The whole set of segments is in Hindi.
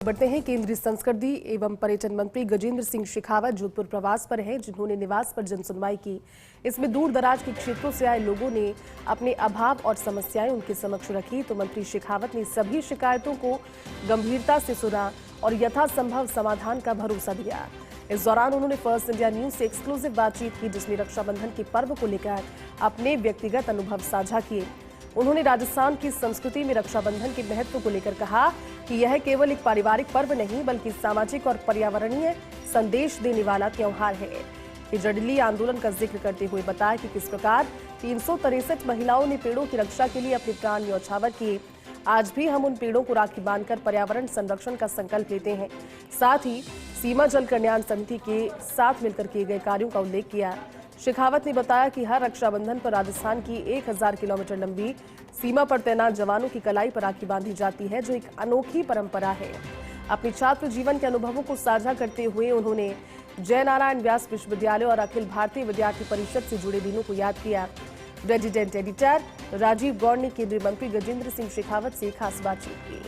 बढ़ते हैं। केंद्रीय संस्कृति एवं पर्यटन मंत्री गजेंद्र सिंह शेखावत जोधपुर प्रवास पर हैं, जिन्होंने निवास पर जनसुनवाई की। इसमें दूर दराज के क्षेत्रों से आए लोगों ने अपने अभाव और समस्याएं उनके समक्ष रखी, तो मंत्री शेखावत ने सभी शिकायतों को गंभीरता से सुना और यथासंभव समाधान का भरोसा दिया। इस दौरान उन्होंने फर्स्ट इंडिया न्यूज से एक्सक्लूसिव बातचीत की, जिसमें रक्षाबंधन के पर्व को लेकर अपने व्यक्तिगत अनुभव साझा किए। उन्होंने राजस्थान की संस्कृति में रक्षाबंधन के महत्व को लेकर कहा कि यह केवल एक पारिवारिक पर्व नहीं बल्कि सामाजिक और पर्यावरणीय संदेश देने वाला त्योहार है। हिजड़ली आंदोलन का जिक्र करते हुए बताया कि किस प्रकार 363 महिलाओं ने पेड़ों की रक्षा के लिए अपने प्राण न्यौछावर किए। आज भी हम उन पेड़ों को राखी बांधकर पर्यावरण संरक्षण का संकल्प लेते हैं। साथ ही सीमा जल कल्याण समिति के साथ मिलकर किए गए कार्यों का उल्लेख किया। शेखावत ने बताया कि हर रक्षाबंधन पर राजस्थान की 1000 किलोमीटर लंबी सीमा पर तैनात जवानों की कलाई पर राखी बांधी जाती है, जो एक अनोखी परंपरा है। अपने छात्र जीवन के अनुभवों को साझा करते हुए उन्होंने जयनारायण व्यास विश्वविद्यालय और अखिल भारतीय विद्यार्थी परिषद से जुड़े दिनों को याद किया। रेजिडेंट एडिटर राजीव गौड़ ने केंद्रीय मंत्री गजेंद्र सिंह शेखावत से खास बातचीत की।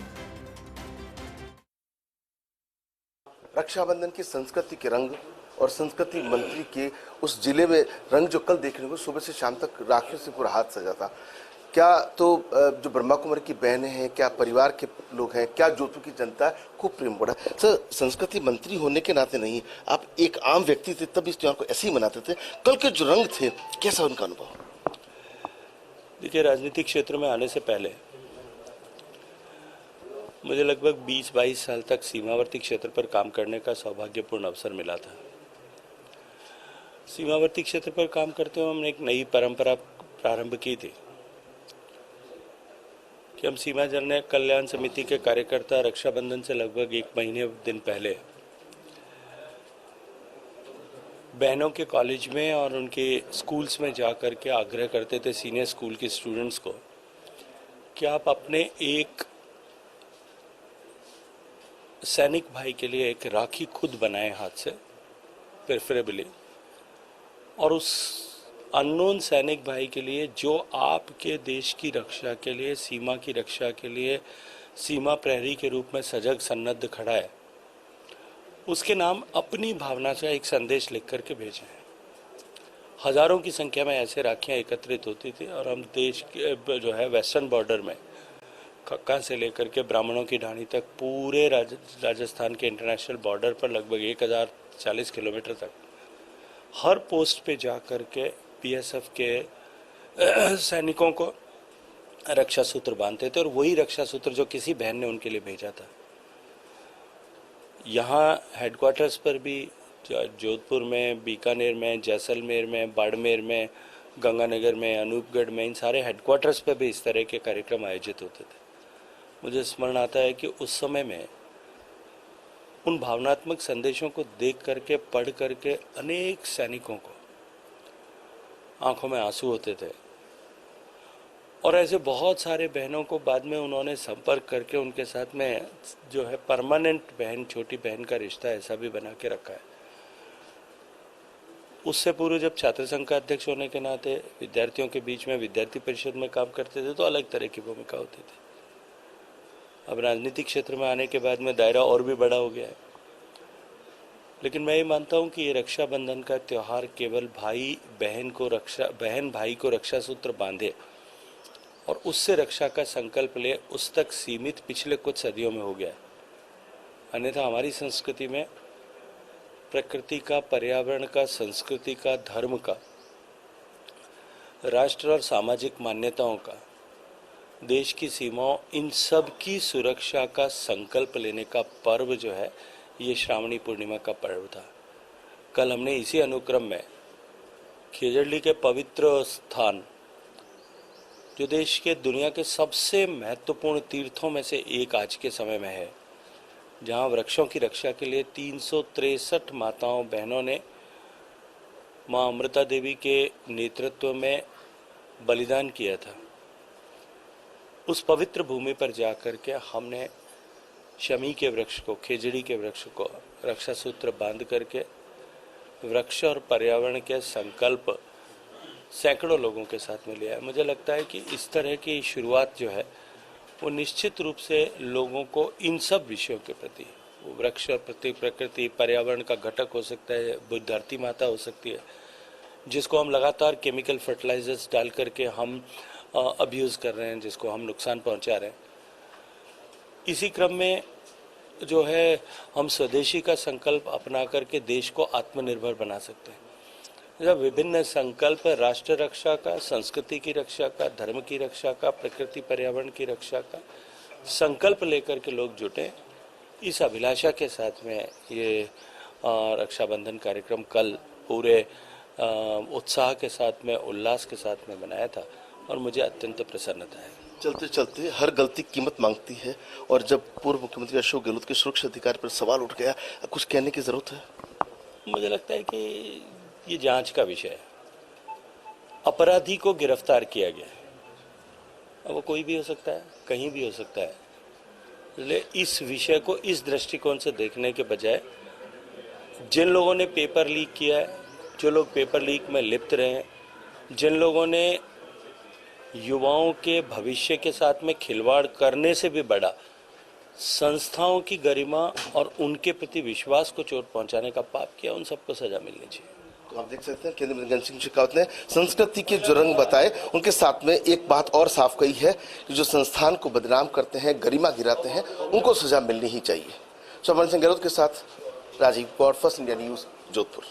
रक्षाबंधन की संस्कृति के रंग और संस्कृति मंत्री के उस जिले में रंग जो कल देखने को सुबह से शाम तक राखियों से पूरा हाथ सजा था। क्या तो जो ब्रह्मा कुमारी की बहनें हैं, क्या परिवार के लोग हैं, क्या जोधपुर की जनता है, खूब प्रेम बढ़ा। सर, संस्कृति मंत्री होने के नाते नहीं, आप एक आम व्यक्ति थे, तब इस त्योहार को ऐसे ही मनाते थे। कल के जो रंग थे, कैसा उनका अनुभव? देखिए, राजनीतिक क्षेत्र में आने से पहले मुझे लगभग 20-22 साल तक सीमावर्ती क्षेत्र पर काम करने का सौभाग्यपूर्ण अवसर मिला था। सीमावर्ती क्षेत्र पर काम करते हुए हमने एक नई परंपरा प्रारंभ की थी कि हम सीमा जल कल्याण समिति के कार्यकर्ता रक्षाबंधन से लगभग 1 महीने दिन पहले बहनों के कॉलेज में और उनके स्कूल्स में जाकर के आग्रह करते थे सीनियर स्कूल के स्टूडेंट्स को कि आप अपने एक सैनिक भाई के लिए एक राखी खुद बनाएं हाथ से प्रेफरेबली, और उस अननोन सैनिक भाई के लिए जो आपके देश की रक्षा के लिए, सीमा की रक्षा के लिए सीमा प्रहरी के रूप में सजग सन्नद्ध खड़ा है, उसके नाम अपनी भावना से एक संदेश लिख करके भेजें। हजारों की संख्या में ऐसे राखियां एकत्रित होती थी और हम देश के जो है वेस्टर्न बॉर्डर में खक्का से लेकर के ब्राह्मणों की ढाणी तक पूरे राजस्थान के इंटरनेशनल बॉर्डर पर लगभग 1040 किलोमीटर तक हर पोस्ट पे जा कर के बीएसएफ के सैनिकों को रक्षा सूत्र बांधते थे, और वही रक्षा सूत्र जो किसी बहन ने उनके लिए भेजा था। यहाँ हेडक्वार्टर्स पर भी जोधपुर में, बीकानेर में, जैसलमेर में, बाड़मेर में, गंगानगर में, अनूपगढ़ में, इन सारे हेडक्वार्टर्स पर भी इस तरह के कार्यक्रम आयोजित होते थे। मुझे स्मरण आता है कि उस समय में उन भावनात्मक संदेशों को देख करके, पढ़ करके अनेक सैनिकों को आंखों में आंसू होते थे, और ऐसे बहुत सारे बहनों को बाद में उन्होंने संपर्क करके उनके साथ में जो है परमानेंट बहन, छोटी बहन का रिश्ता ऐसा भी बना के रखा है। उससे पूर्व जब छात्र संघ का अध्यक्ष होने के नाते विद्यार्थियों के बीच में विद्यार्थी परिषद में काम करते थे तो अलग तरह की भूमिका होती थी। अब राजनीतिक क्षेत्र में आने के बाद में दायरा और भी बड़ा हो गया है, लेकिन मैं ये मानता हूँ कि ये रक्षाबंधन का त्यौहार केवल बहन भाई को रक्षा सूत्र बांधे और उससे रक्षा का संकल्प ले, उस तक सीमित पिछले कुछ सदियों में हो गया है। अन्यथा हमारी संस्कृति में प्रकृति का, पर्यावरण का, संस्कृति का, धर्म का, राष्ट्र और सामाजिक मान्यताओं का, देश की सीमाओं, इन सब की सुरक्षा का संकल्प लेने का पर्व जो है, ये श्रावणी पूर्णिमा का पर्व था। कल हमने इसी अनुक्रम में खेजड़ली के पवित्र स्थान, जो देश के दुनिया के सबसे महत्वपूर्ण तीर्थों में से एक आज के समय में है, जहां वृक्षों की रक्षा के लिए 363 माताओं बहनों ने मां अमृता देवी के नेतृत्व में बलिदान किया था, उस पवित्र भूमि पर जाकर के हमने शमी के वृक्ष को, खेजड़ी के वृक्ष को रक्षा सूत्र बांध करके वृक्ष और पर्यावरण के संकल्प सैकड़ों लोगों के साथ में लिया है। मुझे लगता है कि इस तरह की शुरुआत जो है वो निश्चित रूप से लोगों को इन सब विषयों के प्रति, वो वृक्ष प्रति, प्रकृति, पर्यावरण का घटक हो सकता है, वो धरती माता हो सकती है, जिसको हम लगातार केमिकल फर्टिलाइजर्स डाल करके हम अब्यूज़ कर रहे हैं, जिसको हम नुकसान पहुंचा रहे हैं। इसी क्रम में जो है हम स्वदेशी का संकल्प अपना करके देश को आत्मनिर्भर बना सकते हैं। जब विभिन्न संकल्प राष्ट्र रक्षा का, संस्कृति की रक्षा का, धर्म की रक्षा का, प्रकृति पर्यावरण की रक्षा का संकल्प लेकर के लोग जुटे, इस अभिलाषा के साथ में ये रक्षाबंधन कार्यक्रम कल पूरे उत्साह के साथ में, उल्लास के साथ में मनाया था और मुझे अत्यंत प्रसन्नता है। चलते चलते हर गलती कीमत मांगती है, और जब पूर्व मुख्यमंत्री अशोक गहलोत के सुरक्षा अधिकार पर सवाल उठ गया, कुछ कहने की जरूरत है? मुझे लगता है कि ये जांच का विषय है। अपराधी को गिरफ्तार किया गया है, अब वो कोई भी हो सकता है, कहीं भी हो सकता है, इसलिए इस विषय को इस दृष्टिकोण से देखने के बजाय जिन लोगों ने पेपर लीक किया है, जो लोग पेपर लीक में लिप्त रहे हैं, जिन लोगों ने युवाओं के भविष्य के साथ में खिलवाड़ करने से भी बड़ा संस्थाओं की गरिमा और उनके प्रति विश्वास को चोट पहुंचाने का पाप किया, उन सबको सजा मिलनी चाहिए। तो आप देख सकते हैं केंद्रीय मंत्री गजेंद्र सिंह शेखावत ने संस्कृति के जो रंग बताए, उनके साथ में एक बात और साफ कही है कि जो संस्थान को बदनाम करते हैं, गरिमा गिराते हैं, उनको सजा मिलनी ही चाहिए। शोभन सिंह गहलोत के साथ Rajeev Gaur, First India News, Jodhpur.